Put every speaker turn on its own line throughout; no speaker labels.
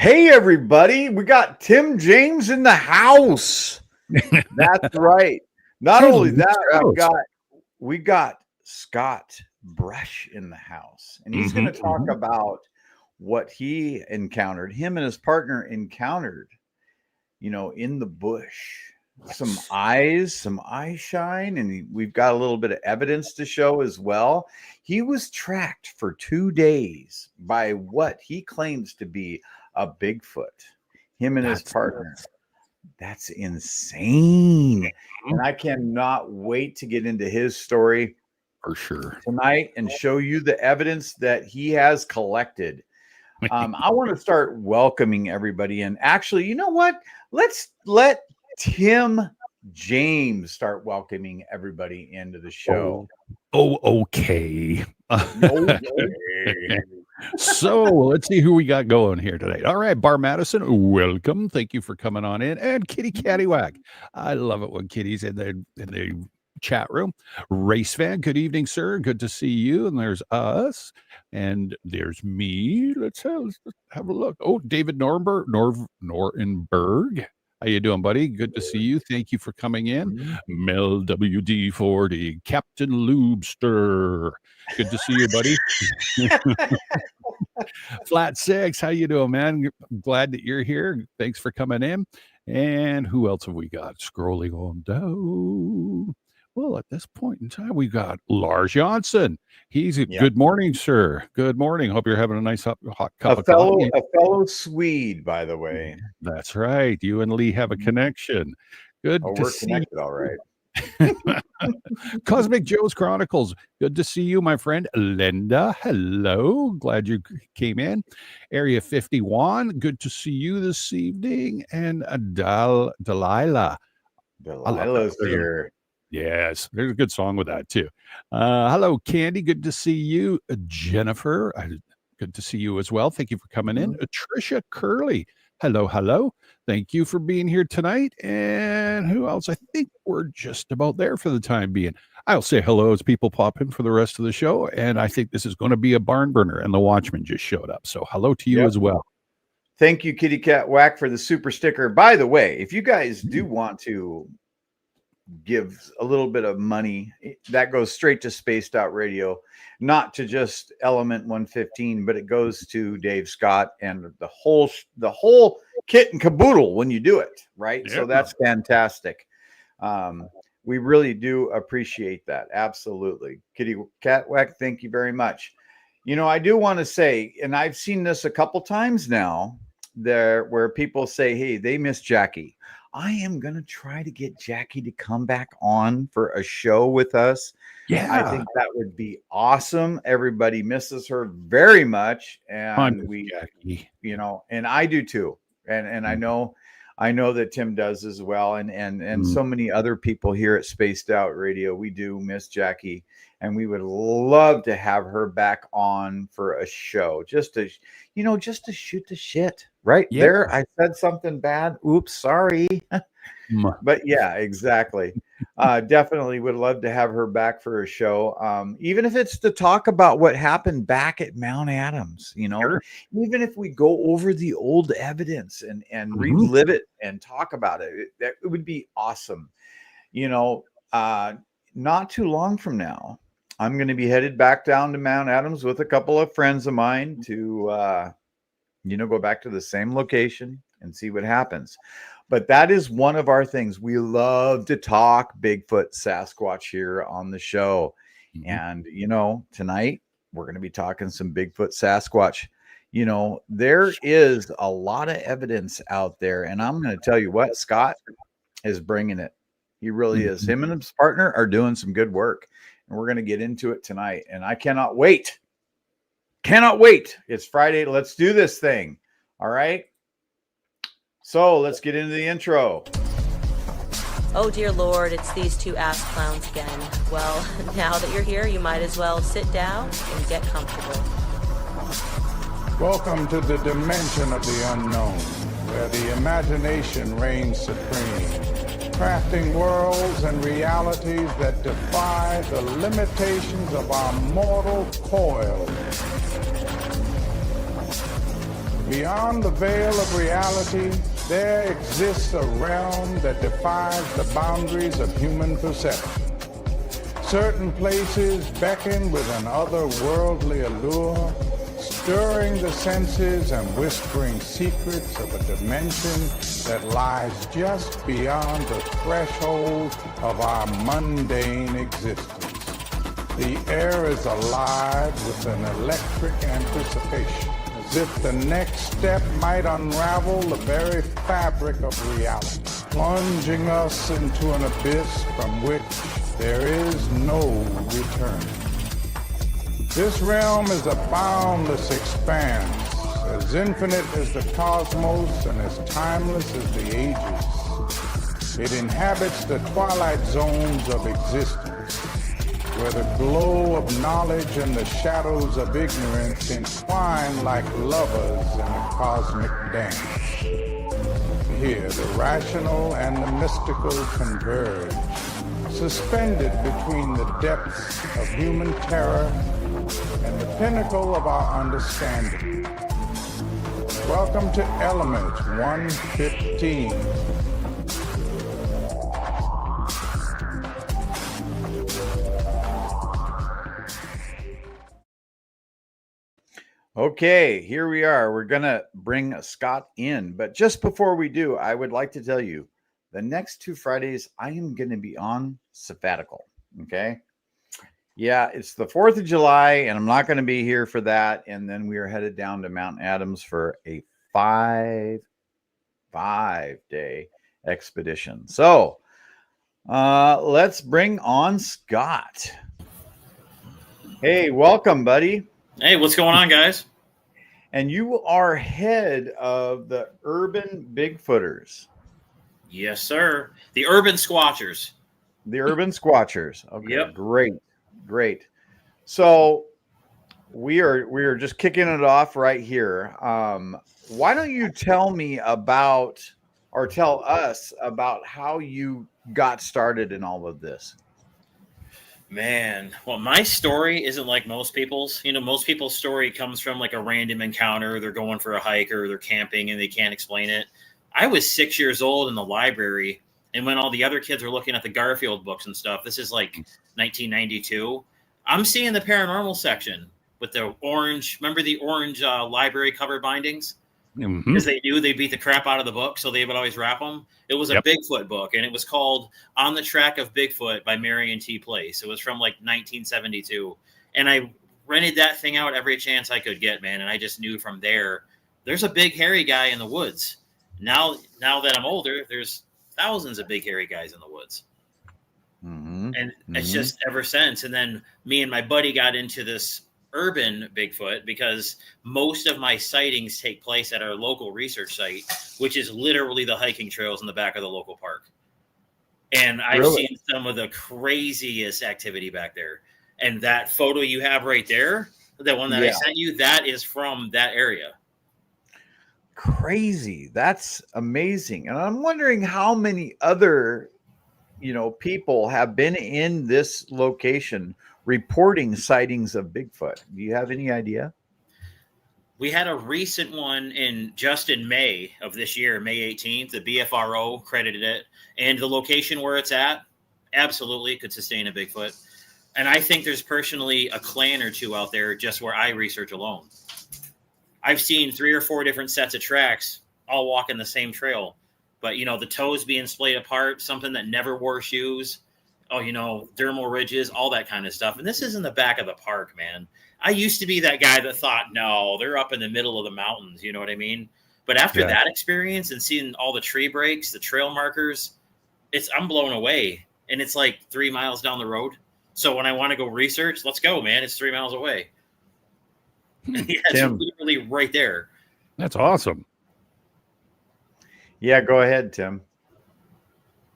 Hey, everybody. We got Tim James in the house. That's right. Not only that, we got Scott Brush in the house. And he's going to talk about what he encountered, him and his partner encountered, in the bush. Some eye shine, and we've got a little bit of evidence to show as well. He was tracked for 2 days by what he claims to be a Bigfoot, him and his partner. That's insane. And I cannot wait to get into his story
for sure
tonight and show you the evidence that he has collected. I want to start welcoming everybody in. Actually, you know what? Let's let Tim James start welcoming everybody into the show.
Okay. So let's see who we got going here today. All right, Bar Madison, welcome. Thank you for coming on in. And Kitty Cattywhack. I love it when Kitty's in the chat room. Race Fan, good evening, sir. Good to see you. And there's us. And there's me. Let's have a look. Oh, David Nortenberg. How you doing, buddy? Good to see you. Thank you for coming in. Mel WD40, Captain Lubster. Good to see you, buddy. Flat Six, how you doing, man? Glad that you're here. Thanks for coming in. And who else have we got? Scrolling on down. Well, at this point in time, we got Lars Johnson. Good morning, sir. Good morning. Hope you're having a nice hot cup of coffee.
A fellow Swede, by the way.
That's right. You and Lee have a connection. Good to see you.
All right.
Cosmic Joe's Chronicles. Good to see you, my friend. Linda, hello. Glad you came in. Area 51. Good to see you this evening. And Delilah.
Delilah's here.
Yes, there's a good song with that too. Hello, Candy. Good to see you. Jennifer, good to see you as well. Thank you for coming in. Tricia Curley. Hello. Thank you for being here tonight. And who else? I think we're just about there for the time being. I'll say hello as people pop in for the rest of the show. And I think this is going to be a barn burner. And the Watchman just showed up. So hello to you as well.
Thank you, Kitty Cat Whack, for the super sticker. By the way, if you guys do want to give a little bit of money, that goes straight to Spaced Out Radio, not to just Element 115, but it goes to Dave Scott and the whole kit and caboodle when you do it right. So that's fantastic. We really do appreciate that. Absolutely. Kitty Catwack, thank you very much. I do want to say, and I've seen this a couple times now there where people say, hey, they miss Jackie. I am going to try to get Jackie to come back on for a show with us. Yeah. I think that would be awesome. Everybody misses her very much. And Jackie. And I do too. And I know that Tim does as well. And so many other people here at Spaced Out Radio, we do miss Jackie. And we would love to have her back on for a show, just to shoot the shit. Right there, I said something bad. Oops, sorry. But yeah, exactly. Definitely would love to have her back for a show. Even if it's to talk about what happened back at Mount Adams, even if we go over the old evidence and relive it and talk about it, it would be awesome. Not too long from now, I'm going to be headed back down to Mount Adams with a couple of friends of mine to go back to the same location and see what happens. But that is one of our things. We love to talk Bigfoot, Sasquatch here on the show. And, tonight we're going to be talking some Bigfoot, Sasquatch. There is a lot of evidence out there. And I'm going to tell you what, Scott is bringing it. He really is. Him and his partner are doing some good work. And we're going to get into it tonight. And I cannot wait. It's Friday. Let's do this thing. All right. So let's get into the intro.
Oh, dear Lord, it's these two ass clowns again. Well, now that you're here, you might as well sit down and get comfortable.
Welcome to the dimension of the unknown, where the imagination reigns supreme, crafting worlds and realities that defy the limitations of our mortal coil. We Beyond the veil of reality, there exists a realm that defies the boundaries of human perception. Certain places beckon with an otherworldly allure, stirring the senses and whispering secrets of a dimension that lies just beyond the threshold of our mundane existence. The air is alive with an electric anticipation, as if the next step might unravel the very fabric of reality, plunging us into an abyss from which there is no return. This realm is a boundless expanse, as infinite as the cosmos and as timeless as the ages. It inhabits the twilight zones of existence, where the glow of knowledge and the shadows of ignorance entwine like lovers in a cosmic dance. Here, the rational and the mystical converge, suspended between the depths of human terror and the pinnacle of our understanding. Welcome to Element 115.
Okay, here we are. We're going to bring Scott in. But just before we do, I would like to tell you, the next 2 Fridays, I am going to be on sabbatical. Okay. Yeah, it's the 4th of July, and I'm not going to be here for that. And then we are headed down to Mount Adams for a 5-day expedition. So let's bring on Scott. Hey, welcome, buddy.
Hey, what's going on, guys?
And you are head of the Urban Bigfooters.
Yes, sir. The Urban Squatchers.
The Urban Squatchers. Okay,
Yep.
Great. So we are just kicking it off right here. Why don't you tell me about, or tell us about, how you got started in all of this?
Man, well, my story isn't like most people's. You know, most people's story comes from like a random encounter. They're going for a hike or they're camping and they can't explain it. I was 6 years old in the library, and when all the other kids were looking at the Garfield books and stuff, this is like 1992, I'm seeing the paranormal section with the orange, remember the orange library cover bindings? Because they knew they beat the crap out of the book, so they would always wrap them. It was a Bigfoot book, and it was called On the Track of Bigfoot by Marion T. Place. It was from like 1972. And I rented that thing out every chance I could get, man. And I just knew from there's a big hairy guy in the woods. Now that I'm older, there's thousands of big hairy guys in the woods. And it's just ever since. And then me and my buddy got into this urban Bigfoot because most of my sightings take place at our local research site, which is literally the hiking trails in the back of the local park. And I've seen some of the craziest activity back there. And that photo you have right there, the one that I sent you, that is from that area.
Crazy. That's amazing. And I'm wondering how many other, people have been in this location reporting sightings of Bigfoot. Do you have any idea?
We had a recent one in May of this year, May 18th. The BFRO credited it, and the location where it's at absolutely could sustain a Bigfoot. And I think there's personally a clan or two out there just where I research alone. I've seen 3 or 4 different sets of tracks all walking the same trail, but the toes being splayed apart, something that never wore shoes. Dermal ridges, all that kind of stuff. And this is in the back of the park, man. I used to be that guy that thought, no, they're up in the middle of the mountains. You know what I mean? But after that experience and seeing all the tree breaks, the trail markers, I'm blown away. And it's like 3 miles down the road. So when I want to go research, let's go, man. It's 3 miles away. It's literally right there.
That's awesome.
Yeah, go ahead, Tim.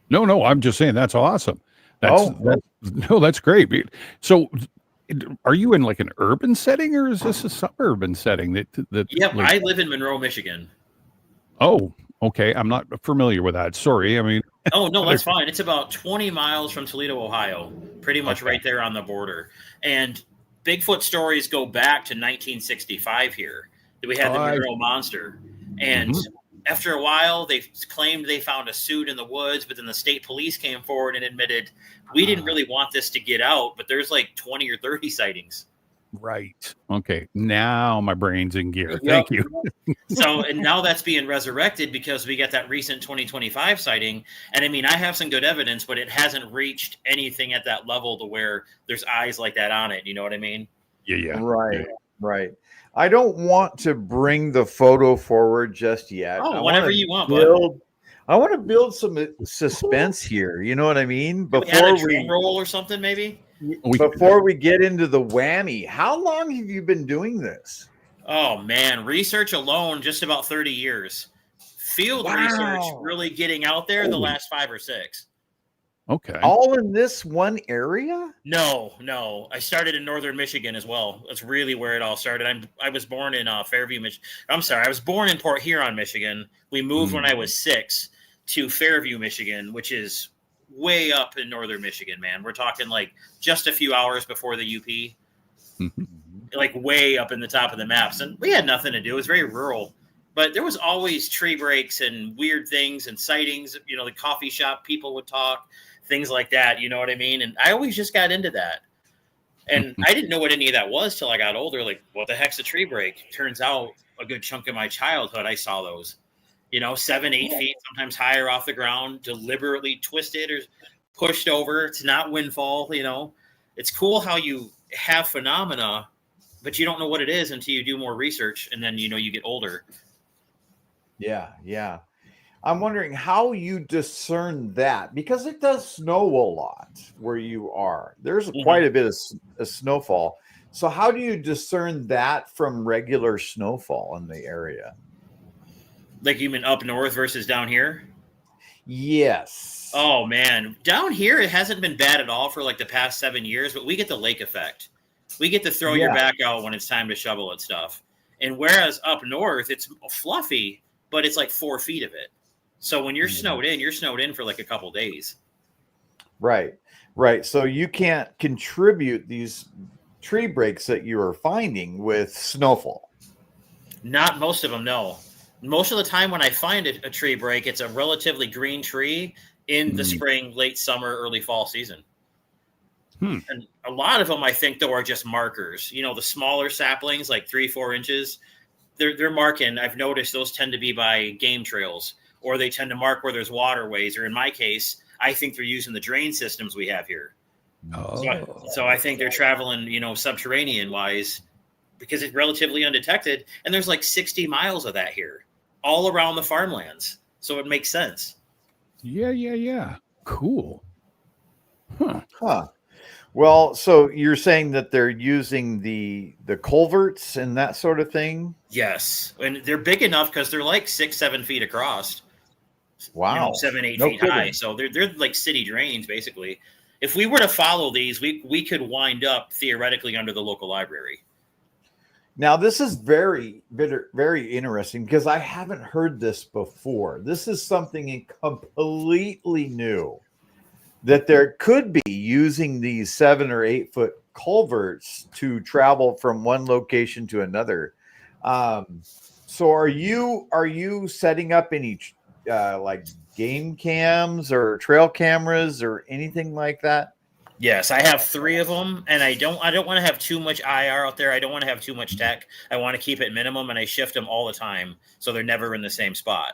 No, I'm just saying that's awesome. That's great. So are you in like an urban setting, or is this a suburban setting?
I live in Monroe, Michigan.
Oh, okay. I'm not familiar with that. Sorry. I mean,
oh, no, that's fine. It's about 20 miles from Toledo, Ohio, pretty much right there on the border. And Bigfoot stories go back to 1965 here. We had the
Oh,
Monroe Monster. And after a while, they claimed they found a suit in the woods, but then the state police came forward and admitted, we didn't really want this to get out, but there's like 20 or 30 sightings.
Right. Okay. Now my brain's in gear.
Yep.
Thank you.
So, and now that's being resurrected because we got that recent 2025 sighting. And I mean, I have some good evidence, but it hasn't reached anything at that level to where there's eyes like that on it. You know what I mean?
Yeah.
Right. Right. I don't want to bring the photo forward just yet.
Oh, whatever you want, bud.
I want to build some suspense here. You know what I mean?
Can we add a drum roll or something, maybe?
Before we get into the whammy, how long have you been doing this?
Oh, man. Research alone, just about 30 years. Field research really getting out there the last 5 or 6.
Okay.
All in this one area?
No. I started in northern Michigan as well. That's really where it all started. I was born in Fairview, Michigan. I'm sorry. I was born in Port Huron, Michigan. We moved when I was 6 to Fairview, Michigan, which is way up in northern Michigan, man. We're talking like just a few hours before the UP, like way up in the top of the maps. And we had nothing to do. It was very rural, but there was always tree breaks and weird things and sightings. You know, the coffee shop people would talk, things like that. You know what I mean? And I always just got into that. And I didn't know what any of that was till I got older. Like, what the heck's a tree break? Turns out a good chunk of my childhood, I saw those. You know, 7, 8 feet, sometimes higher off the ground, deliberately twisted or pushed over. It's not windfall, you know. It's cool how you have phenomena, but you don't know what it is until you do more research, and then, you know, you get older.
Yeah. I'm wondering how you discern that, because it does snow a lot where you are. There's quite a bit of snowfall. So how do you discern that from regular snowfall in the area?
Like, you mean up north versus down here?
Yes.
Oh, man. Down here, it hasn't been bad at all for like the past 7 years, but we get the lake effect. We get to throw your back out when it's time to shovel and stuff. And whereas up north, it's fluffy, but it's like 4 feet of it. So when you're snowed in for like a couple days. Right.
So you can't contribute these tree breaks that you are finding with snowfall.
Not most of them, no. Most of the time when I find a tree break, it's a relatively green tree in the spring, late summer, early fall season. And a lot of them, I think, though, are just markers. You know, the smaller saplings, like 3-4 inches, they're marking. I've noticed those tend to be by game trails, or they tend to mark where there's waterways. Or in my case, I think they're using the drain systems we have here. So I think they're traveling, you know, subterranean wise, because it's relatively undetected. And there's like 60 miles of that here, all around the farmlands. So it makes sense.
Yeah. Cool.
Huh. Well, so you're saying that they're using the culverts and that sort of thing?
Yes. And they're big enough because they're like 6-7 feet across.
Wow.
You know, 7-8 feet high. So they're like city drains, basically. If we were to follow these, we could wind up theoretically under the local library.
Now, this is very, very interesting because I haven't heard this before. This is something completely new, that there could be using these 7 or 8 foot culverts to travel from one location to another. So are you setting up any like game cams or trail cameras or anything like that?
Yes, I have 3 of them, and I don't want to have too much IR out there. I don't want to have too much tech. I want to keep it minimum, and I shift them all the time so they're never in the same spot.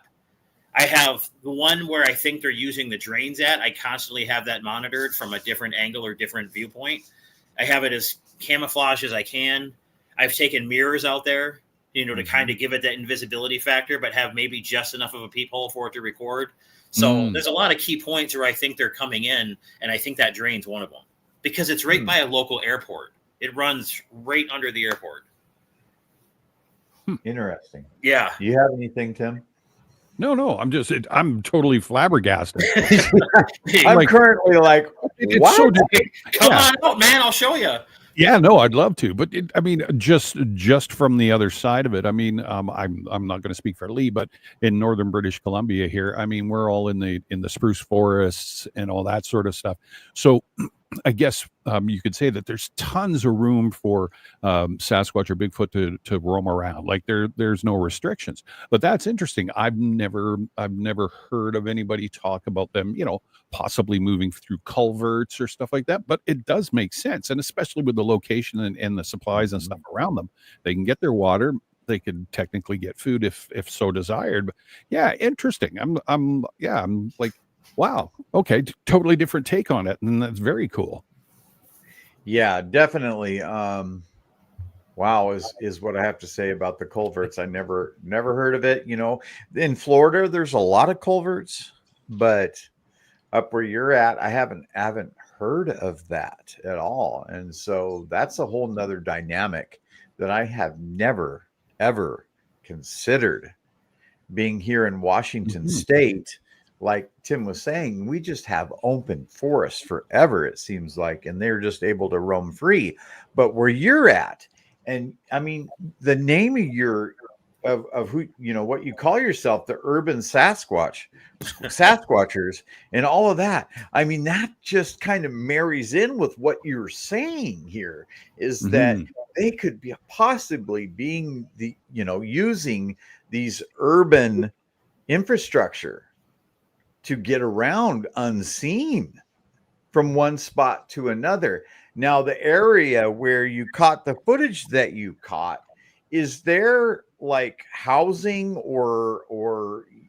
I have the one where I think they're using the drains at. I constantly have that monitored from a different angle or different viewpoint. I have it as camouflage as I can. I've taken mirrors out there, you know, to kind of give it that invisibility factor, but have maybe just enough of a peephole for it to record. So there's a lot of key points where I think they're coming in, and I think that drain's one of them because it's right by a local airport. It runs right under the airport.
Interesting.
Yeah.
Do you have anything, Tim?
No, I'm totally flabbergasted.
I'm currently like,
it's so
come on out, man. I'll show you.
Yeah, no, I'd love to, but I mean, just from the other side of it. I mean, I'm not going to speak for Lee, but in northern British Columbia here, I mean, we're all in the spruce forests and all that sort of stuff. So I guess you could say that there's tons of room for Sasquatch or Bigfoot to roam around. Like there's no restrictions. But that's interesting. I've never heard of anybody talk about them, possibly moving through culverts or stuff like that. But it does make sense, and especially with the location and the supplies and stuff around them, they can get their water. They could technically get food if so desired. But yeah, interesting. I'm like, wow. Okay. Totally different take on it. And that's very cool.
Yeah, definitely. Wow is what I have to say about the culverts. I never heard of it. In Florida, there's a lot of culverts, but up where you're at, I haven't heard of that at all. And so that's a whole nother dynamic that I have never, ever considered. Being here in Washington State, like Tim was saying, we just have open forests forever, it seems like, and they're just able to roam free. But where you're at, and I mean, the name of who, what you call yourself, the urban Sasquatchers, and all of that. I mean, that just kind of marries in with what you're saying here, is that they could be possibly being using these urban infrastructure to get around unseen from one spot to another. Now, the area where you caught the footage that you caught, is there like housing or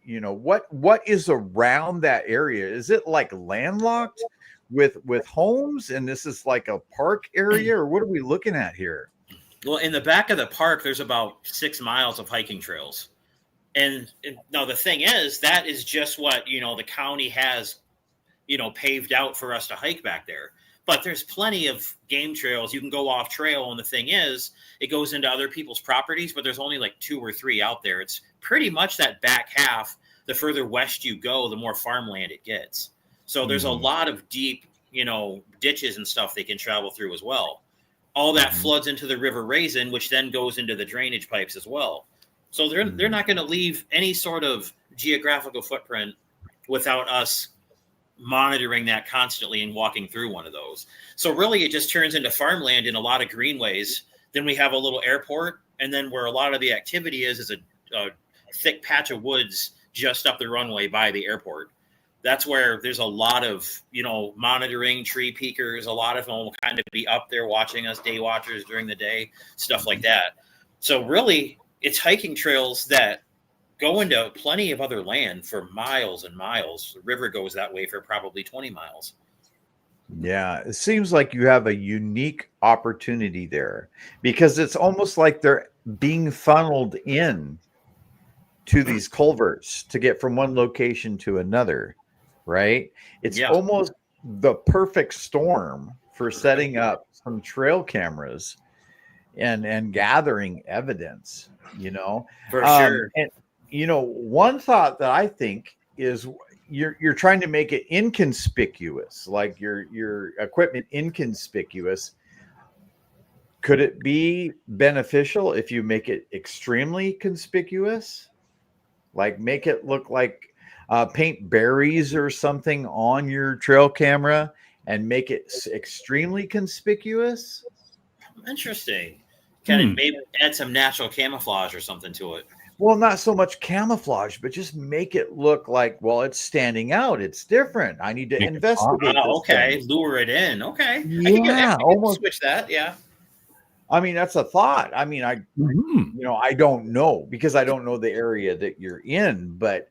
what is around that area? Is it like landlocked with homes, and this is like a park area, or what are we looking at here?
Well, in the back of the park, there's about 6 miles of hiking trails. And now the thing is, that is just what, the county has, paved out for us to hike back there. But there's plenty of game trails. You can go off trail. And the thing is, it goes into other people's properties, but there's only like 2 or 3 out there. It's pretty much that back half. The further west you go, the more farmland it gets. So there's a lot of deep, ditches and stuff they can travel through as well. All that floods into the River Raisin, which then goes into the drainage pipes as well. So they're not going to leave any sort of geographical footprint without us monitoring that constantly and walking through one of those. So really, it just turns into farmland in a lot of greenways. Then we have a little airport, and then where a lot of the activity is a thick patch of woods just up the runway by the airport. That's where there's a lot of, monitoring, tree peekers. A lot of them will kind of be up there watching us, day watchers during the day, stuff like that. So really, it's hiking trails that go into plenty of other land for miles and miles. The river goes that way for probably 20 miles.
Yeah, it seems like you have a unique opportunity there, because it's almost like they're being funneled in to these culverts to get from one location to another, right? It's almost the perfect storm for setting up some trail cameras and gathering evidence,
For sure.
And one thought that I think is you're trying to make it inconspicuous, like your equipment inconspicuous. Could it be beneficial if you make it extremely conspicuous? Like make it look like paint berries or something on your trail camera and make it extremely conspicuous?
Interesting. Kind of maybe add some natural camouflage or something to it.
Well, not so much camouflage, but just make it look like, well, it's standing out. It's different. I need to investigate.
Okay, lure it in. Okay,
yeah,
I can switch that. Yeah.
I mean, that's a thought. I mean, I don't know, because I don't know the area that you're in, but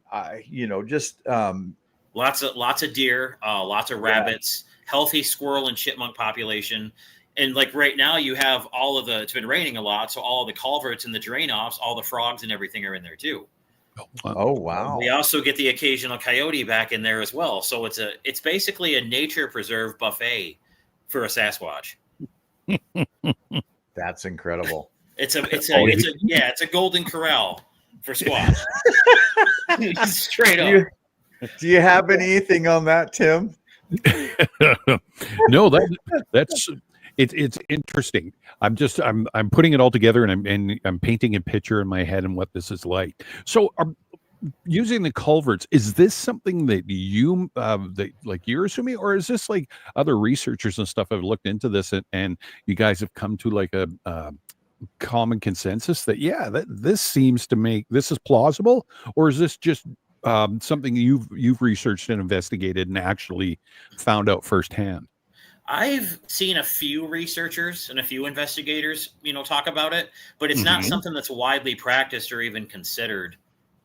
just
lots of deer, lots of rabbits, healthy squirrel and chipmunk population. And like right now you have it's been raining a lot. So all of the culverts and the drain offs, all the frogs and everything are in there too.
Oh, wow.
We also get the occasional coyote back in there as well. So it's basically a nature preserve buffet for a Sasquatch.
That's incredible.
It's a golden corral for Squatch. Straight up.
Do you have anything on that, Tim?
No, that's it's interesting. I'm putting it all together, and I'm painting a picture in my head and what this is like. So using the culverts, is this something that you that like you're assuming, or is this like other researchers and stuff have looked into this and you guys have come to like a common consensus that that this seems to make this is plausible, or is this just something you've researched and investigated and actually found out firsthand?
I've seen a few researchers and a few investigators, talk about it, but it's not something that's widely practiced or even considered,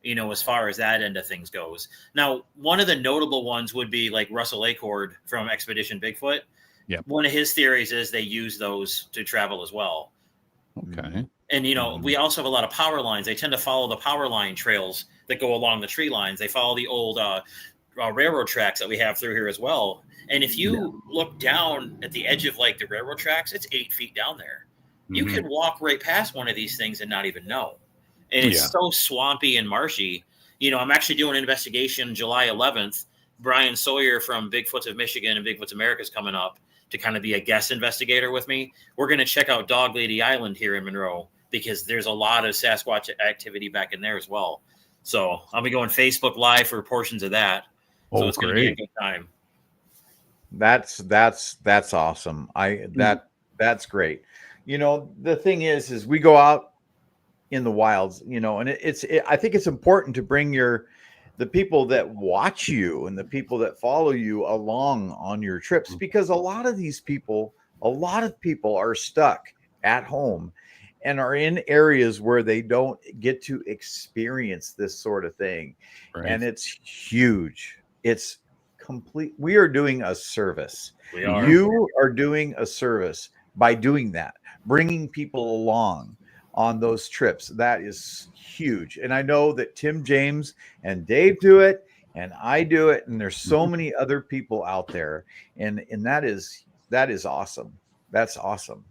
as far as that end of things goes. Now, one of the notable ones would be like Russell Acord from Expedition Bigfoot.
Yeah.
One of his theories is they use those to travel as well.
Okay.
And, we also have a lot of power lines. They tend to follow the power line trails that go along the tree lines. They follow the old railroad tracks that we have through here as well. And if you look down at the edge of like the railroad tracks, it's 8 feet down there. You could walk right past one of these things and not even know. And it's so swampy and marshy. I'm actually doing an investigation July 11th. Brian Sawyer from Bigfoots of Michigan and Bigfoots America is coming up to kind of be a guest investigator with me. We're going to check out Dog Lady Island here in Monroe because there's a lot of Sasquatch activity back in there as well. So I'll be going Facebook Live for portions of that. So it's going to be a good time.
That's awesome. That's great. The thing is we go out in the wilds, and I think it's important to bring the people that watch you and the people that follow you along on your trips, because a lot of people are stuck at home and are in areas where they don't get to experience this sort of thing. Right. And it's huge. It's complete. We are doing a service. You are doing a service by doing that, bringing people along on those trips. That is huge. And I know that Tim James and Dave do it, and I do it, and there's so many other people out there, and that is awesome. That's awesome.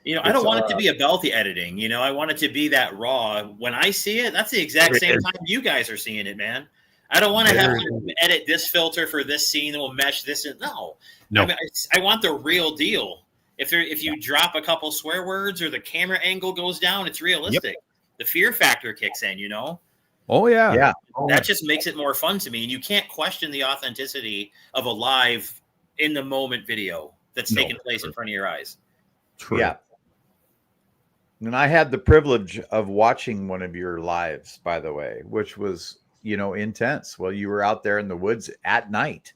I don't want it to be about the editing. I want it to be that raw. When I see it, that's the exact same time you guys are seeing it, man. I don't want to have to edit this filter for this scene that will mesh this in. No. I mean, I want the real deal. If you drop a couple swear words or the camera angle goes down, it's realistic. The fear factor kicks in,
Oh, yeah.
Yeah.
That just makes it more fun to me. And you can't question the authenticity of a live in the moment video that's taking place in front of your eyes.
True.
Yeah. And I had the privilege of watching one of your lives, by the way, which was, intense. Well, you were out there in the woods at night.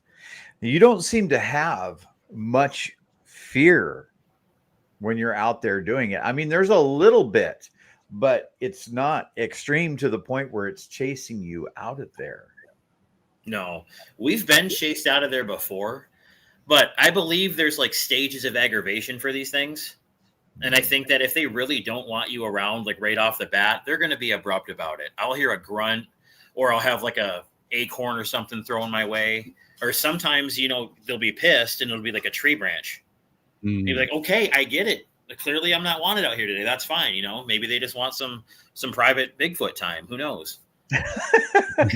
You don't seem to have much fear when you're out there doing it. I mean, there's a little bit, but it's not extreme to the point where it's chasing you out of there.
No, we've been chased out of there before, but I believe there's like stages of aggravation for these things. And I think that if they really don't want you around, like right off the bat, they're going to be abrupt about it. I'll hear a grunt, or I'll have like a acorn or something thrown my way. Or sometimes, they'll be pissed and it'll be like a tree branch. They'll be like, okay, I get it. Clearly I'm not wanted out here today. That's fine. Maybe they just want some private Bigfoot time. Who knows? I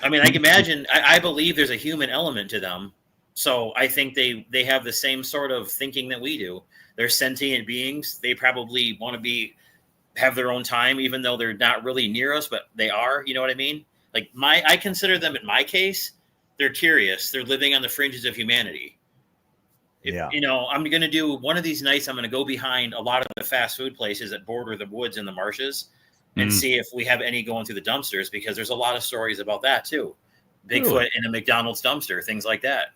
mean, I can imagine, I believe there's a human element to them. So I think they have the same sort of thinking that we do. They're sentient beings. They probably want to have their own time, even though they're not really near us, but they are, you know what I mean? Like I consider them, in my case, they're curious. They're living on the fringes of humanity. I'm going to do one of these nights. I'm going to go behind a lot of the fast food places that border the woods and the marshes and see if we have any going through the dumpsters, because there's a lot of stories about that too. Bigfoot in a McDonald's dumpster, things like that.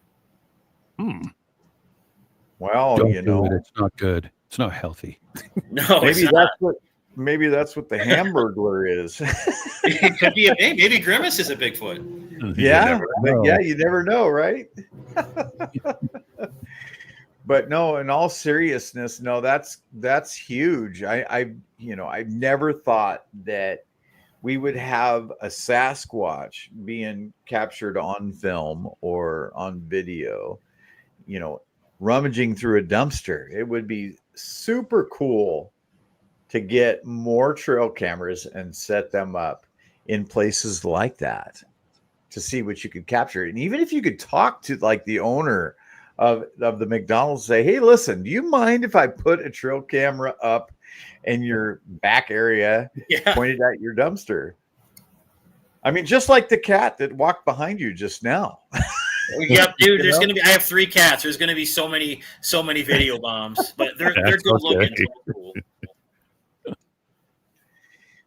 Well,
it's not good. It's not healthy.
No,
maybe that's what the Hamburglar is.
It could be maybe Grimace is a Bigfoot.
Yeah, you never know, right? But no, in all seriousness, no, that's huge. I never thought that we would have a Sasquatch being captured on film or on video, rummaging through a dumpster. It would be super cool to get more trail cameras and set them up in places like that to see what you could capture. And even if you could talk to like the owner of the McDonald's, say, hey, listen, do you mind if I put a trail camera up in your back area pointed at your dumpster? I mean, just like the cat that walked behind you just now.
Yep, dude. There's gonna be. I have 3 cats. There's gonna be so many video bombs, but they're good looking. So they're cool.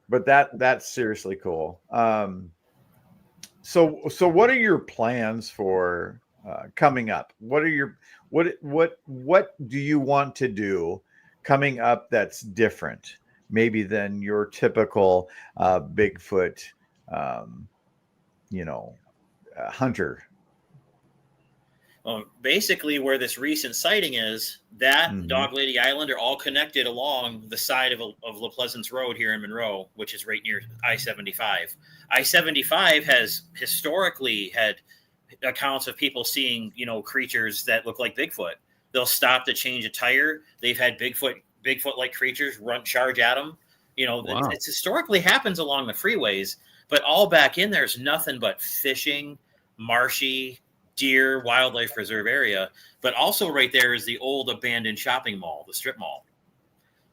But that's seriously cool. So what are your plans for coming up? What do you want to do coming up that's different, maybe than your typical Bigfoot, hunter?
Well, basically, where this recent sighting is, that Dog Lady Island are all connected along the side of La Pleasance Road here in Monroe, which is right near I-75. I-75 has historically had accounts of people seeing, creatures that look like Bigfoot. They'll stop to change a tire. They've had Bigfoot-like creatures charge at them.
Wow.
It's historically happens along the freeways, but all back in there's nothing but fishing, marshy, deer, wildlife reserve area. But also right there is the old abandoned shopping mall, the strip mall.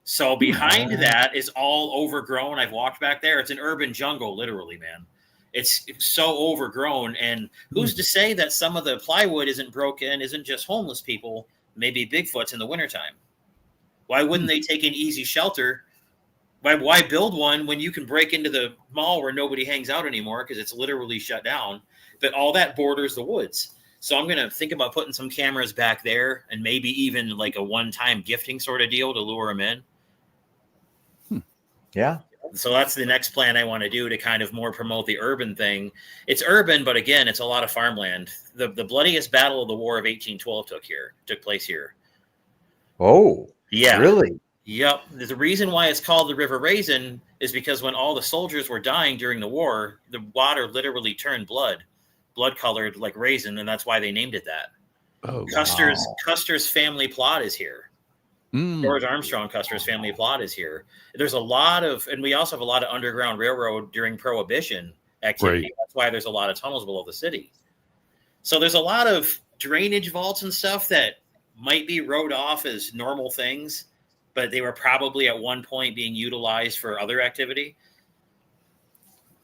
So behind that is all overgrown. I've walked back there. It's an urban jungle, literally, man. It's so overgrown. And who's to say that some of the plywood isn't broken, isn't just homeless people, maybe Bigfoots in the wintertime? Why wouldn't they take an easy shelter? Why build one when you can break into the mall where nobody hangs out anymore because it's literally shut down? But all that borders the woods. So I'm going to think about putting some cameras back there and maybe even like a one-time gifting sort of deal to lure them in.
Yeah.
So that's the next plan I want to do to kind of more promote the urban thing. It's urban, but again, it's a lot of farmland. The bloodiest battle of the War of 1812 took place here.
Oh,
yeah.
Really?
Yep. The reason why it's called the River Raisin is because when all the soldiers were dying during the war, the water literally turned blood colored like raisin, and that's why they named it that.
Oh,
Custer's family plot is here. George Armstrong Custer's family plot is here. There's a lot of, and we also have a lot of underground railroad during Prohibition activity.
Right.
That's why there's a lot of tunnels below the city. So there's a lot of drainage vaults and stuff that might be wrote off as normal things, but they were probably at one point being utilized for other activity.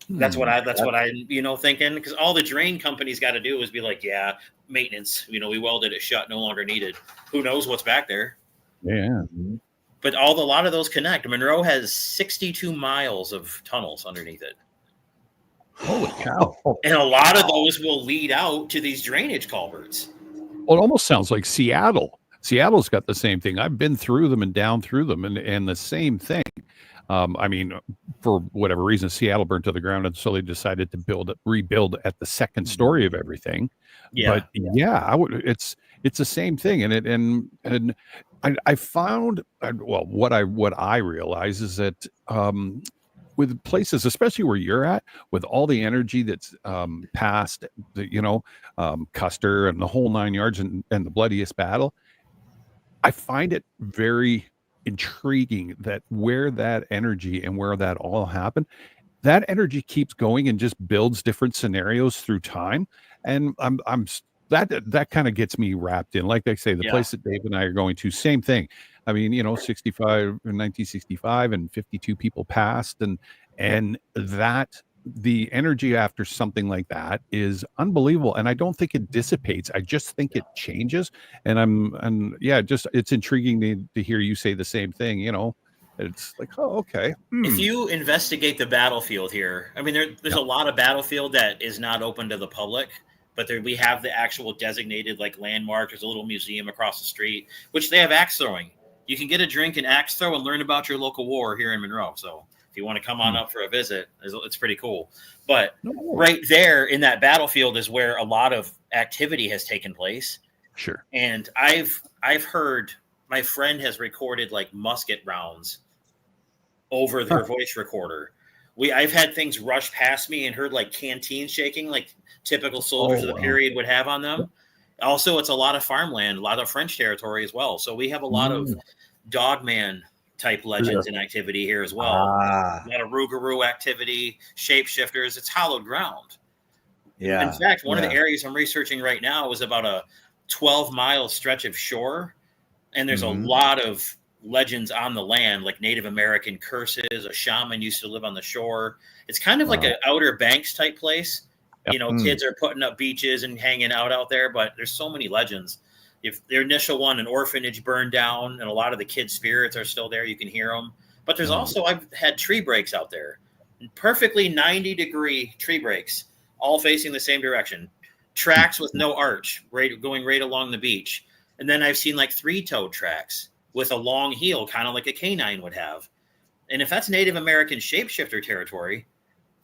That's what I'm thinking, because all the drain companies got to do is be like, yeah, maintenance, we welded it shut, no longer needed. Who knows what's back there?
Yeah.
But a lot of those connect. Monroe has 62 miles of tunnels underneath it.
Holy cow.
And a lot of those will lead out to these drainage culverts.
Well, it almost sounds like Seattle. Seattle's got the same thing. I've been through them and down through them and the same thing. I mean, for whatever reason, Seattle burned to the ground, and so they decided to rebuild at the second story of everything.
Yeah.
But yeah, it's the same thing. And I found, well, what I realize is that with places, especially where you're at, with all the energy that's past, Custer and the whole 9 yards and the bloodiest battle, I find it very intriguing that where that energy and where that all happened, that energy keeps going and just builds different scenarios through time. And that kind of gets me wrapped in, like they say, the place that Dave and I are going to, same thing. I mean, 1965 and 52 people passed, and that the energy after something like that is unbelievable. And I don't think it dissipates. I just think it changes. And it's intriguing to hear you say the same thing. It's like, oh, okay.
If you investigate the battlefield here, I mean, there's a lot of battlefield that is not open to the public, but we have the actual designated like landmark. There's a little museum across the street, which they have axe throwing. You can get a drink and axe throw and learn about your local war here in Monroe. So if you want to come on up for a visit, it's pretty cool. But right there in that battlefield is where a lot of activity has taken place.
Sure.
And I've heard, my friend has recorded like musket rounds over her voice recorder. I've had things rush past me and heard like canteens shaking, like typical soldiers of the period would have on them. Also, it's a lot of farmland, a lot of French territory as well. So we have a lot of dogman type legends and activity here as well. A lot of Rougarou activity, shapeshifters. It's hallowed ground.
Yeah.
In fact, one of the areas I'm researching right now is about a 12-mile stretch of shore, and there's a lot of legends on the land, like Native American curses. A shaman used to live on the shore. It's kind of like an Outer Banks type place.
Yep.
You know, kids are putting up beaches and hanging out there, but there's so many legends. If their initial one, an orphanage burned down, and a lot of the kids' spirits are still there, you can hear them. But there's also, I've had tree breaks out there, perfectly 90-degree tree breaks, all facing the same direction. Tracks with no arch, going right along the beach. And then I've seen like 3-toed tracks with a long heel, kind of like a canine would have. And if that's Native American shapeshifter territory,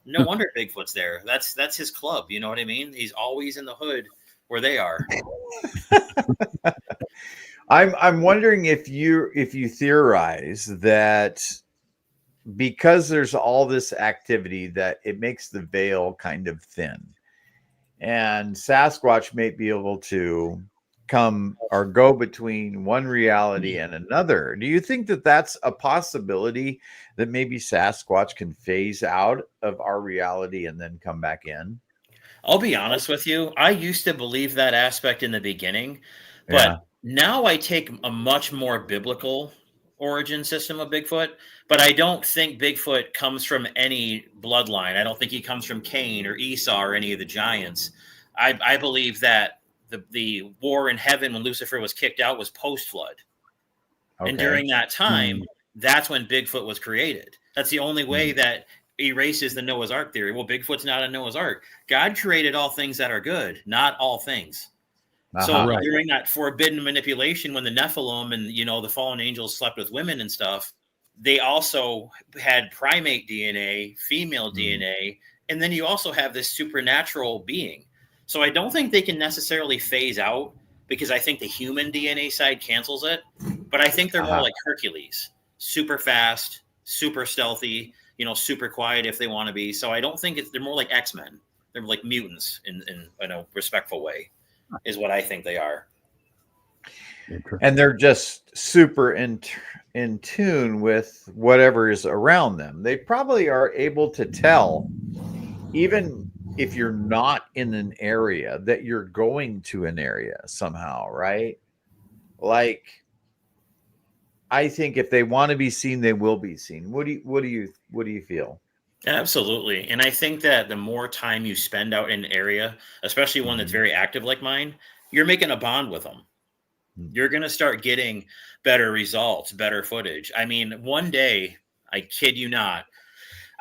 no wonder Bigfoot's there. That's his club. You know what I mean? He's always in the hood where they are.
I'm wondering if you theorize that because there's all this activity that it makes the veil kind of thin, and Sasquatch may be able to come or go between one reality and another. Do you think that that's a possibility, that maybe Sasquatch can phase out of our reality and then come back in?
I'll be honest with you. I used to believe that aspect in the beginning, but now I take a much more biblical origin system of Bigfoot. But I don't think Bigfoot comes from any bloodline. I don't think he comes from Cain or Esau or any of the giants. I believe that the war in heaven when Lucifer was kicked out was post-flood. Okay. And during that time, that's when Bigfoot was created. That's the only way that erases the Noah's Ark theory. Well, Bigfoot's not a Noah's Ark. God created all things that are good, not all things. So during that forbidden manipulation, when the Nephilim and, you know, the fallen angels slept with women and stuff, they also had primate DNA, female DNA, and then you also have this supernatural being. So I don't think they can necessarily phase out, because I think the human DNA side cancels it. But I think they're more like Hercules, super fast, super stealthy, you know, super quiet if they want to be. So I don't think they're more like X-Men. They're like mutants in a respectful way, is what I think they are.
And they're just super in tune with whatever is around them. They probably are able to tell, even if you're not in an area, that you're going to an area somehow, right? Like, I think if they want to be seen, they will be seen. What do you feel?
Absolutely. And I think that the more time you spend out in an area, especially one that's very active like mine, you're making a bond with them. You're going to start getting better results, better footage. I mean, one day, I kid you not,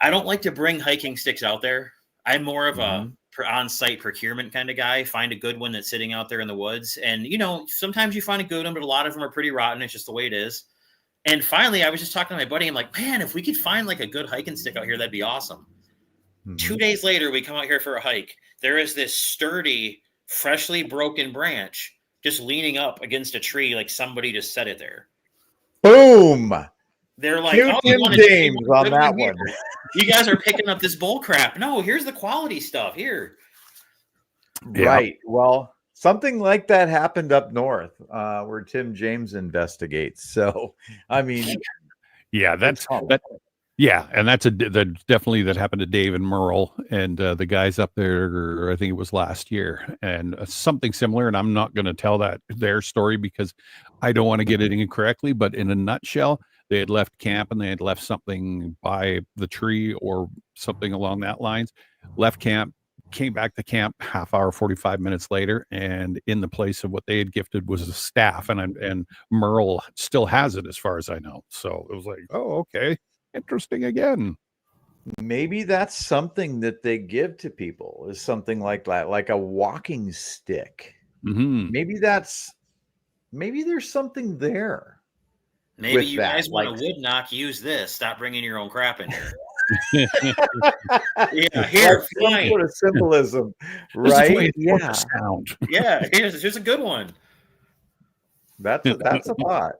I don't like to bring hiking sticks out there. I'm more of a on-site procurement kind of guy. Find a good one that's sitting out there in the woods. And, you know, sometimes you find a good one, but a lot of them are pretty rotten. It's just the way it is. And finally, I was just talking to my buddy. I'm like, man, if we could find like a good hiking stick out here, that'd be awesome. 2 days later, we come out here for a hike. There is this sturdy, freshly broken branch just leaning up against a tree, like somebody just set it there.
Boom!
They're like,
Tim James on that one.
You guys are picking up this bull crap. No, here's the quality stuff here.
Right. Well, something like that happened up north, where Tim James investigates. So, I mean,
yeah, that's that. Yeah, and that definitely that happened to Dave and Merle and the guys up there. I think it was last year, and something similar. And I'm not going to tell their story because I don't want to get it incorrectly. But in a nutshell, they had left camp and they had left something by the tree or something along that lines. Left camp, came back to camp half hour, 45 minutes later, and in the place of what they had gifted was a staff, and Merle still has it as far as I know. So it was like, oh, okay. Interesting again.
Maybe that's something that they give to people, is something like that, like a walking stick. Maybe there's something there.
Maybe you guys want to wood knock, use this. Stop bringing your own crap in here. Yeah, here,
some sort of symbolism, right?
Yeah. Sound.
Yeah, here's a good one.
That's a thought.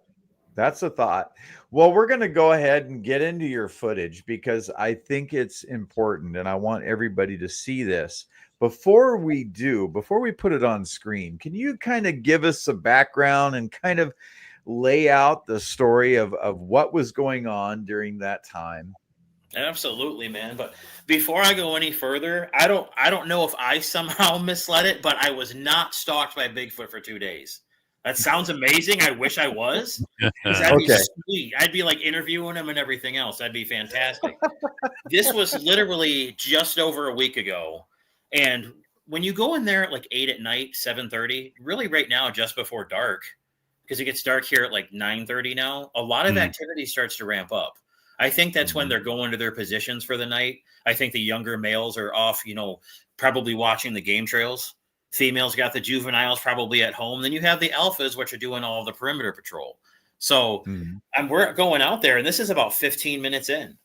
That's a thought. Well, we're going to go ahead and get into your footage because I think it's important and I want everybody to see this. Before we put it on screen, can you kind of give us a background and kind of lay out the story of what was going on during that time?
Absolutely, man. But before I go any further, I don't know if I somehow misled it, but I was not stalked by Bigfoot for 2 days. That sounds amazing. I wish I was. That'd be sweet. I'd be like interviewing him and everything else. That'd be fantastic. This was literally just over a week ago. And when you go in there at like 8 at night, 7:30, really right now, just before dark, because it gets dark here at like 9:30 now, a lot of activity starts to ramp up. I think that's when they're going to their positions for the night. I think the younger males are off, probably watching the game trails. Females got the juveniles probably at home. Then you have the alphas, which are doing all of the perimeter patrol. So we're going out there, and this is about 15 minutes in.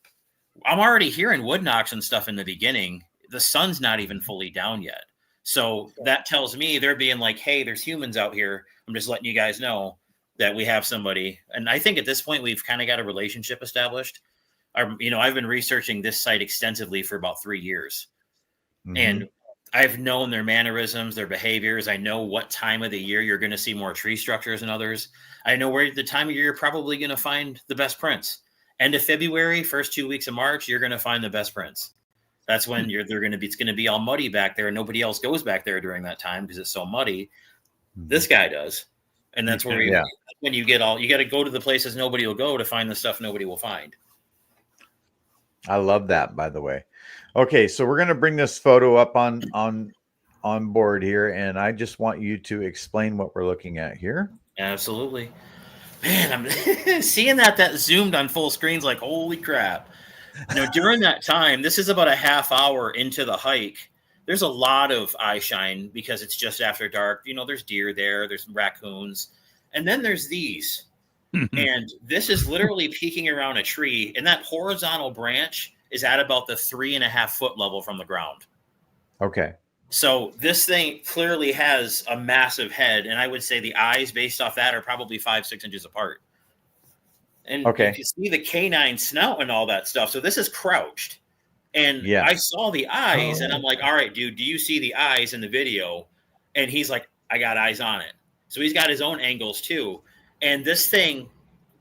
I'm already hearing wood knocks and stuff in the beginning. The sun's not even fully down yet. So that tells me they're being like, hey, there's humans out here. I'm just letting you guys know that we have somebody. And I think at this point, we've kind of got a relationship established. I've been researching this site extensively for about 3 years. And I've known their mannerisms, their behaviors. I know what time of the year you're going to see more tree structures than others. I know where the time of year you're probably going to find the best prints. End of February, first 2 weeks of March, you're going to find the best prints. That's when it's going to be all muddy back there, and nobody else goes back there during that time because it's so muddy. This guy does. And that's where when you got to go to the places nobody will go to find the stuff nobody will find.
I love that, by the way. Okay, so we're going to bring this photo up on board here, and I just want you to explain what we're looking at here.
Absolutely. Man, I'm seeing that zoomed on full screens like, holy crap. During that time, this is about a half hour into the hike. There's a lot of eye shine because it's just after dark. There's deer there, there's raccoons, and then there's these. And this is literally peeking around a tree, and that horizontal branch is at about the 3.5 foot level from the ground. Okay. So this thing clearly has a massive head, and I would say the eyes based off that are probably 5-6 inches apart. And you can see the canine snout and all that stuff. So this is crouched. And I saw the eyes, and I'm like, all right, dude, do you see the eyes in the video? And he's like, I got eyes on it. So he's got his own angles too. And this thing